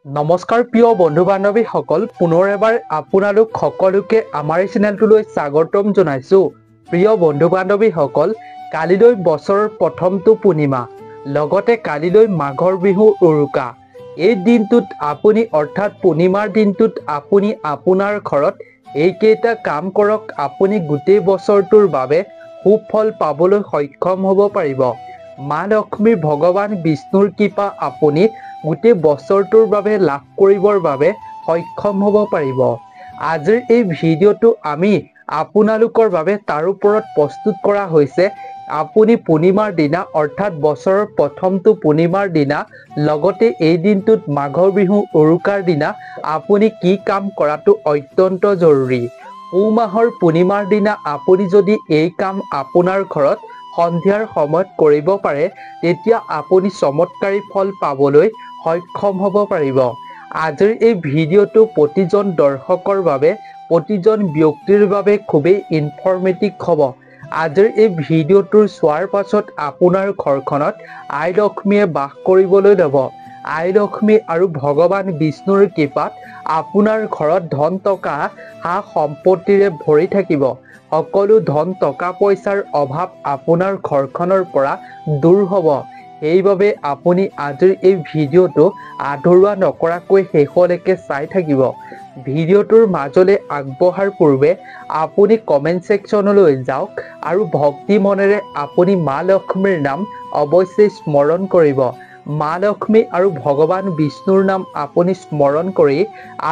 নমস্কাৰ প্ৰিয় বন্ধু বান্ধৱীসকল, পুনৰ এবাৰ আপোনালোক সকলোকে আমাৰ চেনেলটোলৈ স্বাগতম জনাইছো। প্ৰিয় বন্ধু বান্ধৱীসকল, কালিলৈ বছৰৰ প্ৰথমটো পূৰ্ণিমা, লগতে কালিলৈ মাঘৰ বিহুৰ উৰুকা। এই দিনটোত আপুনি অৰ্থাৎ পূৰ্ণিমাৰ দিনটোত আপুনি আপোনাৰ ঘৰত এইকেইটা কাম কৰক, আপুনি গোটেই বছৰটোৰ বাবে সুফল পাবলৈ সক্ষম হ'ব পাৰিব। মা লক্ষ্মী ভগৱান বিষ্ণুৰ কৃপা আপুনি গোটেই বছৰটোৰ বাবে লাভ কৰিবৰ বাবে সক্ষম হ'ব পাৰিব। আজিৰ এই ভিডিঅ'টো আমি আপোনালোকৰ বাবে তাৰ ওপৰত প্ৰস্তুত কৰা হৈছে। আপুনি পূৰ্ণিমাৰ দিনা অৰ্থাৎ বছৰৰ প্ৰথমটো পূৰ্ণিমাৰ দিনা, লগতে এই দিনটোত মাঘৰ বিহু উৰুকাৰ দিনা আপুনি কি কাম কৰাটো অত্যন্ত জৰুৰী। পুহ মাহৰ পূৰ্ণিমাৰ দিনা আপুনি যদি এই কাম আপোনাৰ ঘৰত সন্ধিয়াৰ সময়ত কৰিব পাৰে, তেতিয়া আপুনি চমৎকাৰী ফল পাবলৈ সক্ষম হ'ব পাৰিব। আজিৰ এই ভিডিঅ'টো প্ৰতিজন দৰ্শকৰ বাবে, প্ৰতিজন ব্যক্তিৰ বাবে খুবেই ইনফৰ্মেটিভ হ'ব। আজিৰ এই ভিডিঅ'টোৰ চোৱাৰ পাছত আপোনাৰ ঘৰখনত আই লক্ষ্মীয়ে বাস কৰিবলৈ ল'ব। আই লক্ষ্মী আৰু ভগৱান বিষ্ণুৰ কৃপাত আপোনাৰ ঘৰত ধন টকা সা সম্পত্তিৰে ভৰি থাকিব। সকলো ধন টকা পইচাৰ অভাৱ আপোনাৰ ঘৰখনৰ পৰা দূৰ হ'ব। সেইবাবে আপুনি আজিৰ এই ভিডিঅ'টো আধৰুৱা নকৰাকৈ শেষলৈকে চাই থাকিব। ভিডিঅ'টোৰ মাজলৈ আগবঢ়াৰ পূৰ্বে আপুনি কমেণ্ট ছেকশ্যনলৈ যাওক আৰু ভক্তি মনেৰে আপুনি মা লক্ষ্মীৰ নাম অৱশ্যেই স্মৰণ কৰিব। মা লক্ষ্মী আৰু ভগৱান বিষ্ণুৰ নাম আপুনি স্মৰণ কৰি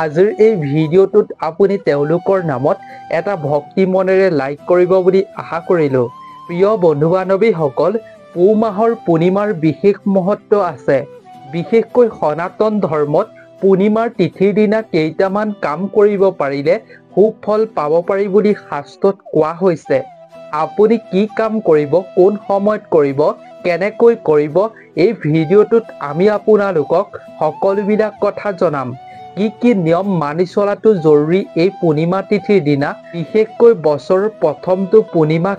আজিৰ এই ভিডিঅ'টোত আপুনি তেওঁলোকৰ নামত এটা ভক্তি মনেৰে লাইক কৰিব বুলি আশা কৰিলোঁ। প্ৰিয় বন্ধু বান্ধৱীসকল, পুহ মাহৰ পূৰ্ণিমাৰ বিশেষ মহত্ব আছে। বিশেষকৈ সনাতন ধৰ্মত পূৰ্ণিমাৰ তিথিৰ দিনা কেইটামান কাম কৰিব পাৰিলে সুফল পাব পাৰি বুলি শাস্ত্ৰত কোৱা হৈছে। আপুনি কি কাম কৰিব, কোন সময়ত কৰিব, কেনেকৈ কৰিব, এই ভিডিঅ'টোত আমি আপোনালোকক সকলোবিলাক কথা জনাম। কি নিয়ম মানি চলাটো জৰুৰী এই পূৰ্ণিমা তিথিৰ দিনা, বিশেষকৈ বছৰৰ প্ৰথমটো পূৰ্ণিমা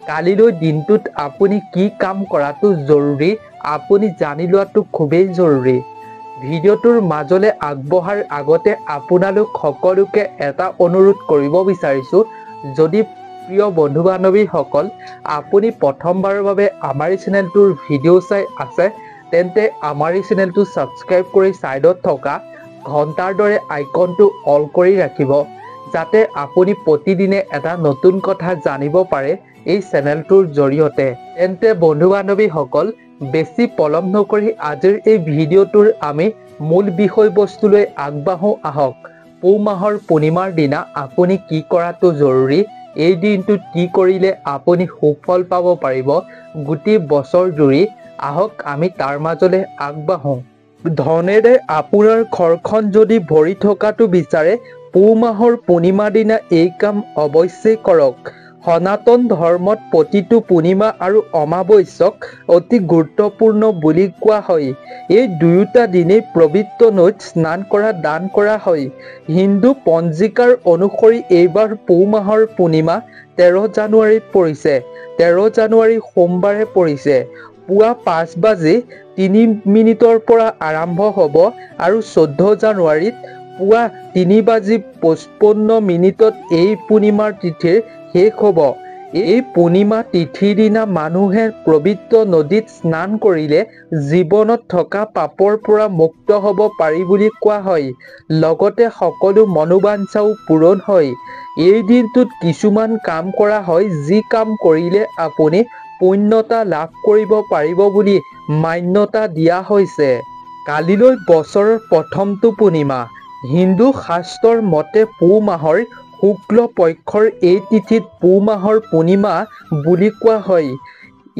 কালিলৈ দিনটোত আপুনি কি কাম কৰাটো জৰুৰী, আপুনি জানি লোৱাটো খুবেই জৰুৰী। ভিডিঅ'টোৰ মাজলৈ আগবঢ়াৰ আগতে আপোনালোক সকলোকে এটা অনুৰোধ কৰিব বিচাৰিছোঁ, যদি প্ৰিয় বন্ধু বান্ধৱীসকল আপুনি প্ৰথমবাৰৰ বাবে আমাৰ চেনেলটোৰ ভিডিঅ' চাই আছে, তেন্তে আমাৰ চেনেলটো ছাবস্ক্ৰাইব কৰি ছাইডত থকা ঘণ্টাৰ দৰে আইকনটো অল কৰি ৰাখিব, যাতে আপুনি প্ৰতিদিনে এটা নতুন কথা জানিব পাৰে এই চেনেলটোৰ জৰিয়তে। তেন্তে বন্ধু বান্ধৱীসকল, বেছি পলম নকৰি আজিৰ এই ভিডিঅ'টোৰ আমি মূল বিষয়বস্তুলৈ আগবাঢ়ো আহক। পুহ মাহৰ পূৰ্ণিমাৰ দিনা আপুনি কি কৰাটো জৰুৰী, এই দিনটোত কি কৰিলে আপুনি সুফল পাব পাৰিব গোটেই বছৰ জুৰি, আহক আমি তাৰ মাজলৈ আগবাঢ়ো। ধনেৰে আপোনাৰ ঘৰখন যদি ভৰি থকাটো বিচাৰে, পুহ মাহৰ পূৰ্ণিমাৰ দিনা এই কাম অৱশ্যেই কৰক। সনাতন ধৰ্মত প্ৰতিটো পূৰ্ণিমা আৰু অমাৱস্যাক অতি গুৰুত্বপূৰ্ণ বুলি কোৱা হয়। এই দুয়োটা দিনেই পবিত্ৰ নৈত স্নান কৰা দান কৰা হয়। হিন্দু পঞ্জিকাৰ অনুসৰি এইবাৰ পুহ মাহৰ পূৰ্ণিমা 13 জানুৱাৰীত পৰিছে। 13 জানুৱাৰী সোমবাৰে পৰিছে। পুৱা 5:03 পৰা আৰম্ভ হ'ব আৰু 14 জানুৱাৰীত পুৱা 3:55 এই পূৰ্ণিমাৰ তিথিৰ শেষ হ'ব। এই পূৰ্ণিমা তিথিৰ দিনা মানুহে পবিত্ৰ নদীত স্নান কৰিলে জীৱনত থকা পাপৰ পৰা মুক্ত হ'ব পাৰি বুলি কোৱা হয়। লগতে সকলো মনোবাঞ্ছাও পূৰণ হয়। এই দিনটোত কিছুমান কাম কৰা হয়, যি কাম কৰিলে আপুনি পুণ্যতা লাভ কৰিব পাৰিব বুলি মান্যতা দিয়া হৈছে। কালিলৈ বছৰৰ প্ৰথমটো পূৰ্ণিমা। হিন্দু শাস্ত্ৰৰ মতে পুহ মাহৰ শুক্ল পক্ষৰ এই তিথিত পুহ মাহৰ পূৰ্ণিমা বুলি কোৱা হয়।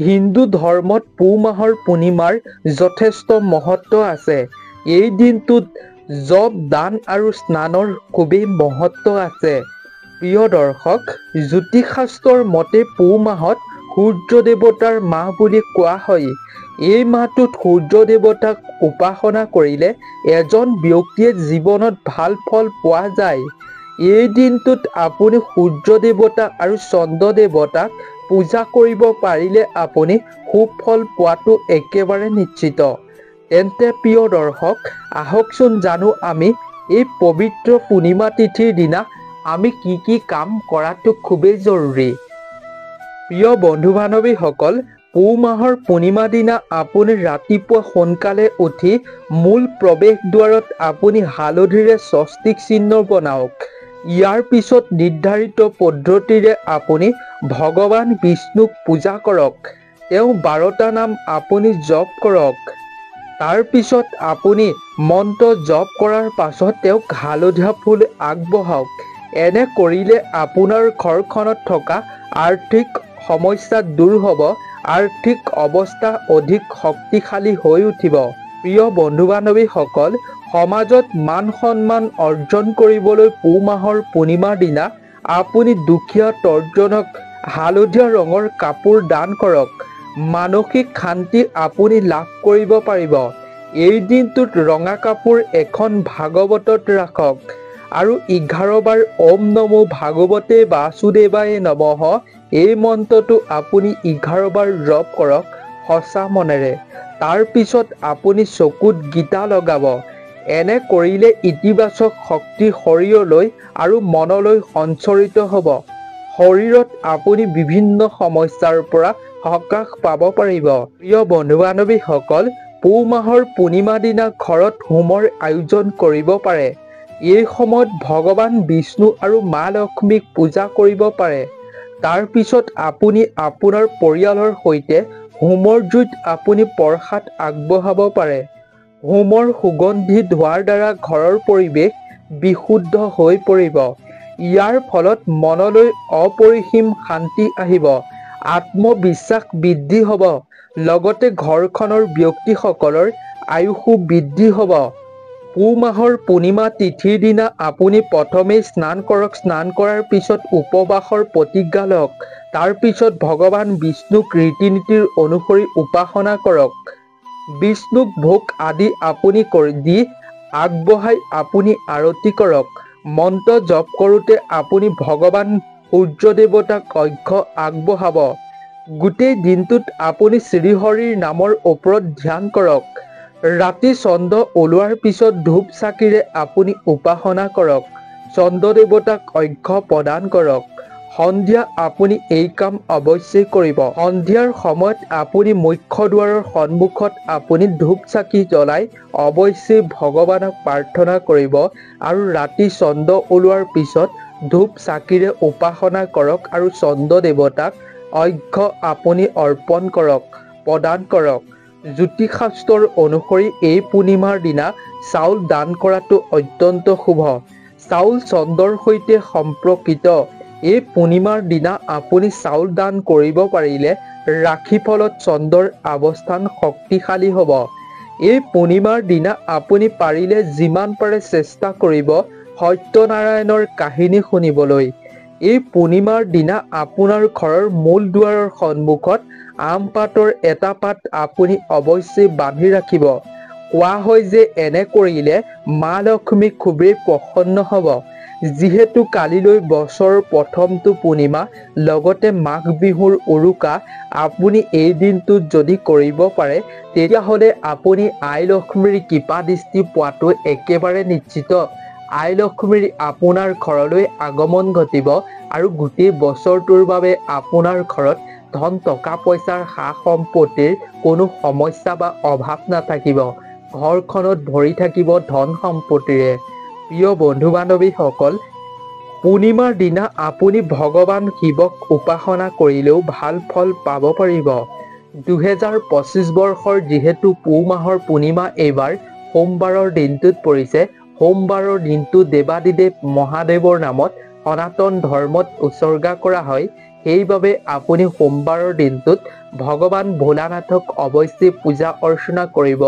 হিন্দু ধৰ্মত পুহ মাহৰ পূৰ্ণিমাৰ যথেষ্ট মহত্ব আছে। এই দিনটোত জপ, দান আৰু স্নানৰ খুবেই মহত্ব আছে। প্ৰিয় দৰ্শক, জ্যোতিষশাস্ত্ৰৰ মতে পুহ মাহত সূৰ্য দেৱতাৰ মাহ বুলি কোৱা হয়। এই মাহটোত সূৰ্য দেৱতাক উপাসনা কৰিলে এজন ব্যক্তিয়ে জীৱনত ভাল ফল পোৱা যায়। এই দিনটোত আপুনি সূৰ্য দেৱতা আৰু চন্দ্ৰ দেৱতাক পূজা কৰিব পাৰিলে আপুনি সুফল পোৱাটো একেবাৰে নিশ্চিত। তেন্তে প্ৰিয় দৰ্শক, আহকচোন জানো আমি এই পবিত্ৰ পূৰ্ণিমা তিথিৰ দিনা আমি কি কাম কৰাটো খুবেই জৰুৰী। প্ৰিয় বন্ধু বান্ধৱীসকল, পুহ মাহৰ পূৰ্ণিমা দিনা আপুনি ৰাতিপুৱা সোনকালে উঠি মূল প্ৰৱেশ দুৱাৰত আপুনি হালধিৰে স্বস্তিক চিহ্ন বনাওক। ইয়াৰ পিছত নিৰ্ধাৰিত পদ্ধতিৰে আপুনি ভগৱান বিষ্ণুক পূজা কৰক। তেওঁ 12টা নাম আপুনি জপ কৰক। তাৰ পিছত আপুনি মন্ত্ৰ জপ কৰাৰ পাছত তেওঁক হালধীয়া ফুল আগবঢ়াওক। এনে কৰিলে আপোনাৰ ঘৰখনত থকা আৰ্থিক সমস্যা দূৰ হ'ব, আৰ্থিক অৱস্থা অধিক শক্তিশালী হৈ উঠিব। প্ৰিয় বন্ধু বান্ধৱীসকল, সমাজত মান সন্মান অৰ্জন কৰিবলৈ পুহ মাহৰ পূৰ্ণিমাৰ দিনা আপুনি দুখীয়া তৰ্জনক হালধীয়া ৰঙৰ কাপোৰ দান কৰক। মানসিক শান্তি আপুনি লাভ কৰিব পাৰিব। এই দিনটোত ৰঙা কাপোৰ এখন ভাগৱতত ৰাখক আৰু 11 বাৰ ওম নমো ভাগৱতে বাসুদেৱায় নমঃ এই মন্ত্ৰটো আপুনি 11 বাৰ জপ কৰক সঁচা মনেৰে। তাৰ পিছত আপুনি চকুত গীতা লগাব। এনে কৰিলে ইতিবাচক শক্তি শৰীৰলৈ আৰু মনলৈ সঞ্চৰিত হ'ব। শৰীৰত আপুনি বিভিন্ন সমস্যাৰ পৰা সকাহ পাব পাৰিব। প্ৰিয় বন্ধু বান্ধৱীসকল, পুহ মাহৰ পূৰ্ণিমা দিনা ঘৰত হোমৰ আয়োজন কৰিব পাৰে। এই সময়ত ভগৱান বিষ্ণু আৰু মা লক্ষ্মীক পূজা কৰিব পাৰে। তাৰ পিছত আপুনি আপোনাৰ পৰিয়ালৰ সৈতে হোমৰ জুইত আপুনি প্ৰসাদ আগবঢ়াব পাৰে। হোমৰ সুগন্ধি ধোৱাৰ দ্বাৰা ঘৰৰ পৰিৱেশ বিশুদ্ধ হৈ পৰিব। ইয়াৰ ফলত মনলৈ অপৰিসীম শান্তি আহিব, আত্মবিশ্বাস বৃদ্ধি হ'ব, লগতে ঘৰখনৰ ব্যক্তিসকলৰ আয়ুসো বৃদ্ধি হ'ব। পুহ মাহৰ পূৰ্ণিমা তিথিৰ দিনা আপুনি প্ৰথমে স্নান কৰক। স্নান কৰাৰ পিছত উপবাসৰ প্ৰতিজ্ঞা লওক। তাৰ পিছত ভগৱান বিষ্ণুক ৰীতি নীতিৰ অনুসৰি উপাসনা কৰক। বিষ্ণুক ভোগ আদি আপুনি দি আগবঢ়াই আপুনি আৰতি কৰক। মন্ত্ৰ জপ কৰোঁতে আপুনি ভগৱান সূৰ্য দেৱতাক অৰ্ঘ্য আগবঢ়াব। গোটেই দিনটোত আপুনি শ্ৰীহৰিৰ নামৰ ওপৰত ধ্যান কৰক। ৰাতি চন্দ্ৰ ওলোৱাৰ পিছত ধূপ চাকিৰে আপুনি উপাসনা কৰক। চন্দ্ৰ দেৱতাক অৰ্ঘ্য প্ৰদান কৰক। সন্ধিয়া আপুনি এই কাম অৱশ্যেই কৰিব। সন্ধিয়াৰ সময়ত আপুনি মুখ্য দুৱাৰৰ সন্মুখত আপুনি ধূপ চাকি জ্বলাই অৱশ্যেই ভগৱানক প্ৰাৰ্থনা কৰিব আৰু ৰাতি চন্দ্ৰ ওলোৱাৰ পিছত ধূপ চাকিৰে উপাসনা কৰক আৰু চন্দ্ৰ দেৱতাক অৰ্ঘ্য আপুনি অৰ্পণ কৰক, প্ৰদান কৰক। জ্যোতিষশাস্ত্ৰৰ অনুসৰি এই পূৰ্ণিমাৰ দিনা চাউল দান কৰাটো অত্যন্ত শুভ। চাউল চন্দ্ৰৰ সৈতে সম্পৰ্কিত। এই পূৰ্ণিমাৰ দিনা আপুনি চাউল দান কৰিব পাৰিলে ৰাশিফলত চন্দ্ৰৰ অৱস্থান শক্তিশালী হ'ব। এই পূৰ্ণিমাৰ দিনা আপুনি পাৰিলে যিমান পাৰে চেষ্টা কৰিব সত্যনাৰায়ণৰ কাহিনী শুনিবলৈ। এই পূৰ্ণিমাৰ দিনা আপোনাৰ ঘৰৰ মূল দুৱাৰৰ সন্মুখত আম পাতৰ এটা পাত আপুনি অৱশ্যেই বান্ধি ৰাখিব। কোৱা হয় যে এনে কৰিলে মা লক্ষ্মী খুবেই প্ৰসন্ন হ'ব। যিহেতু কালিলৈ বছৰৰ প্ৰথমটো পূৰ্ণিমা, লগতে মাঘ বিহুৰ উৰুকা, আপুনি এই দিনটোত যদি কৰিব পাৰে তেতিয়াহ'লে আপুনি আই লক্ষ্মীৰ কৃপা দৃষ্টি পোৱাটো একেবাৰে নিশ্চিত। আই লক্ষ্মীৰ আপোনাৰ ঘৰলৈ আগমন ঘটিব আৰু গোটেই বছৰটোৰ বাবে আপোনাৰ ঘৰত ধন টকা পইচাৰ সা সম্পত্তিৰ কোনো সমস্যা বা অভাৱ নাথাকিব। ঘৰখনত ভৰি থাকিব ধন সম্পত্তিৰে। প্ৰিয় বন্ধু বান্ধৱীসকল, পূৰ্ণিমাৰ দিনা আপুনি ভগৱান শিৱক উপাসনা কৰিলেও ভাল ফল পাব পাৰিব। 2025 বৰ্ষৰ যিহেতু পুহ মাহৰ পূৰ্ণিমা এইবাৰ সোমবাৰৰ দিনটোত পৰিছে, সোমবাৰৰ দিনটো দেৱাদিদেৱ মহাদেৱৰ নামত সনাতন ধৰ্মত উৎসৰ্গা কৰা হয়। সেইবাবে আপুনি সোমবাৰৰ দিনটোত ভগৱান ভোলানাথক অৱশ্যেই পূজা অৰ্চনা কৰিব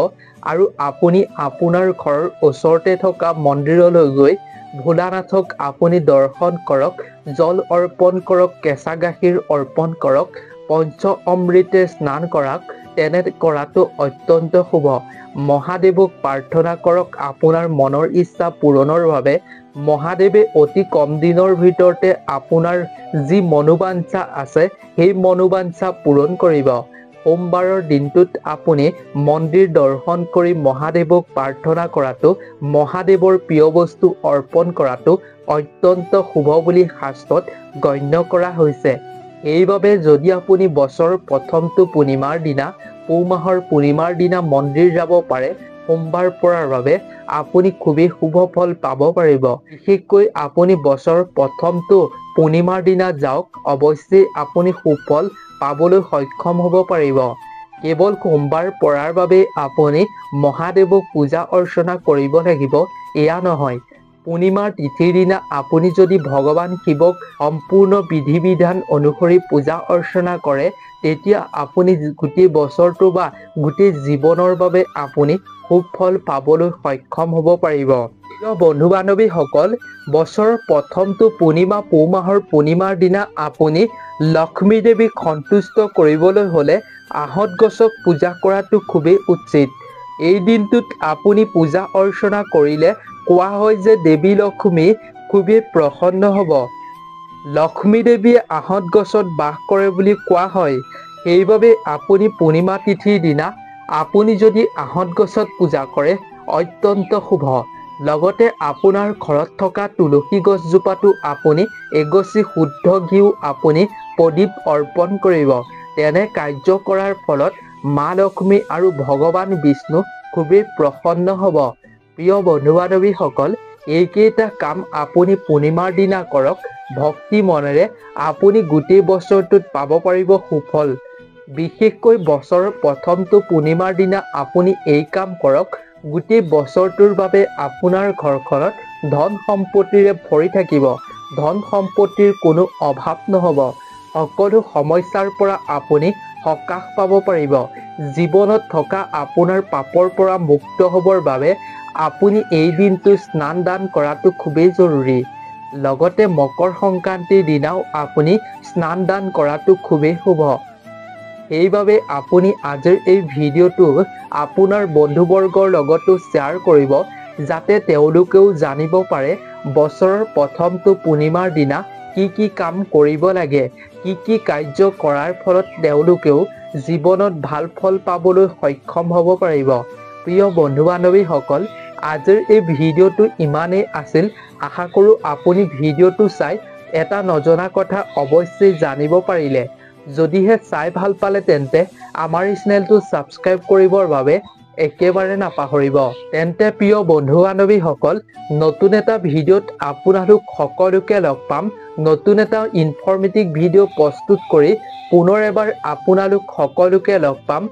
আৰু আপুনি আপোনাৰ ঘৰৰ ওচৰতে থকা মন্দিৰলৈ গৈ ভোলানাথক আপুনি দৰ্শন কৰক, জল অৰ্পণ কৰক, কেঁচা গাখীৰ অৰ্পণ কৰক, পঞ্চ অমৃতে স্নান কৰাক। তেনে কৰাটো অত্যন্ত শুভ। মহাদেৱক প্ৰাৰ্থনা কৰক আপোনাৰ মনৰ ইচ্ছা পূৰণৰ বাবে। মহাদেৱে অতি কম দিনৰ ভিতৰতে আপোনাৰ যি মনোবাঞ্ছা আছে সেই মনোবাঞ্ছা পূৰণ কৰিব। সোমবাৰৰ দিনটোত আপুনি মন্দিৰ দৰ্শন কৰি মহাদেৱক প্ৰাৰ্থনা কৰাটো, মহাদেৱৰ প্ৰিয় বস্তু অৰ্পণ কৰাটো অত্যন্ত শুভ বুলি শাস্ত্ৰত গণ্য কৰা হৈছে। এইবাবে যদি আপুনি বছৰৰ প্ৰথমটো পূৰ্ণিমাৰ দিনা, পুহ মাহৰ পূৰ্ণিমাৰ দিনা মন্দিৰ যাব পাৰে সোমবাৰ পৰাৰ বাবে আপুনি খুবেই শুভ ফল পাব পাৰিব। বিশেষকৈ আপুনি বছৰৰ প্ৰথমটো পূৰ্ণিমাৰ দিনা যাওক, অৱশ্যেই আপুনি সুফল পাবলৈ সক্ষম হ'ব পাৰিব। কেৱল সোমবাৰ পৰাৰ বাবে আপুনি মহাদেৱক পূজা অৰ্চনা কৰিব লাগিব এয়া নহয়। পূৰ্ণিমাৰ তিথিৰ দিনা আপুনি যদি ভগৱান শিৱক সম্পূৰ্ণ বিধি বিধান অনুসৰি পূজা অৰ্চনা কৰে, তেতিয়া আপুনি গোটেই বছৰটো বা গোটেই জীৱনৰ বাবে আপুনি সুফল পাবলৈ সক্ষম হ'ব পাৰিব। প্ৰিয় বন্ধু বান্ধৱীসকল, বছৰৰ প্ৰথমটো পূৰ্ণিমা পুহ মাহৰ পূৰ্ণিমাৰ দিনা আপুনি লক্ষ্মী দেৱীক সন্তুষ্ট কৰিবলৈ হ'লে আহঁত গছক পূজা কৰাটো খুবেই উচিত। এই দিনটোত আপুনি পূজা অৰ্চনা কৰিলে কোৱা হয় যে দেৱী লক্ষ্মী খুবেই প্ৰসন্ন হ'ব। লক্ষ্মী দেৱীয়ে আহঁত গছত বাস কৰে বুলি কোৱা হয়। সেইবাবে আপুনি পূৰ্ণিমা তিথিৰ দিনা আপুনি যদি আহঁত গছত পূজা কৰে অত্যন্ত শুভ। লগতে আপোনাৰ ঘৰত থকা তুলসী গছজোপাতো আপুনি এগছি শুদ্ধ ঘিউ আপুনি প্ৰদীপ অৰ্পণ কৰিব। তেনে কাৰ্য কৰাৰ ফলত মা লক্ষ্মী আৰু ভগৱান বিষ্ণু খুবেই প্ৰসন্ন হ'ব। প্ৰিয় বন্ধু বান্ধৱীসকল, এইকেইটা কাম আপুনি পূৰ্ণিমাৰ দিনা কৰক। ভক্তি মনেৰে আপুনি গোটেই বছৰটোত পাব পাৰিব সুফল। বিশেষকৈ বছৰৰ প্ৰথমটো পূৰ্ণিমাৰ দিনা আপুনি এই কাম কৰক। গোটেই বছৰটোৰ বাবে আপোনাৰ ঘৰখনত ধন সম্পত্তিৰে ভৰি থাকিব। ধন সম্পত্তিৰ কোনো অভাৱ নহ'ব। সকলো সমস্যাৰ পৰা আপুনি সকাহ পাব পাৰিব। জীৱনত থকা আপোনাৰ পাপৰ পৰা মুক্ত হ'বৰ বাবে আপুনি এই দিনটো স্নান দান কৰাটো খুবেই জৰুৰী। লগতে মকৰ সংক্ৰান্তিৰ দিনাও আপুনি স্নান দান কৰাটো খুবেই শুভ। সেইবাবে আপুনি আজিৰ এই ভিডিঅ'টো আপোনাৰ বন্ধুবৰ্গৰ লগতো শ্বেয়াৰ কৰিব, যাতে তেওঁলোকেও জানিব পাৰে বছৰৰ প্ৰথমটো পূৰ্ণিমাৰ দিনা কি কাম কৰিব লাগে, কি কাৰ্য কৰাৰ ফলত তেওঁলোকেও জীৱনত ভাল ফল পাবলৈ সক্ষম হ'ব পাৰিব। প্ৰিয় বন্ধু বান্ধৱীসকল, আজিৰ এই ভিডিঅ'টো ইমানেই আছিল। আশা কৰোঁ আপুনি ভিডিঅ'টো চাই এটা নজনা কথা অৱশ্যেই জানিব পাৰিলে। যদিহে চাই ভাল পালে তেন্তে আমাৰ এই চেনেলটো ছাবস্ক্ৰাইব কৰিবৰ বাবে একেবাৰে নাপাহৰিব। তেন্তে প্ৰিয় বন্ধু বান্ধৱীসকল, নতুন এটা ভিডিঅ'ত আপোনালোক সকলোকে লগ পাম। নতুন এটা ইনফৰ্মেটিভ ভিডিঅ' প্ৰস্তুত কৰি পুনৰ এবাৰ আপোনালোক সকলোকে লগ পাম।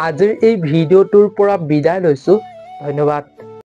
আজিৰ এই ভিডিঅ'টোৰ পৰা বিদায় লৈছোঁ। ধন্যবাদ।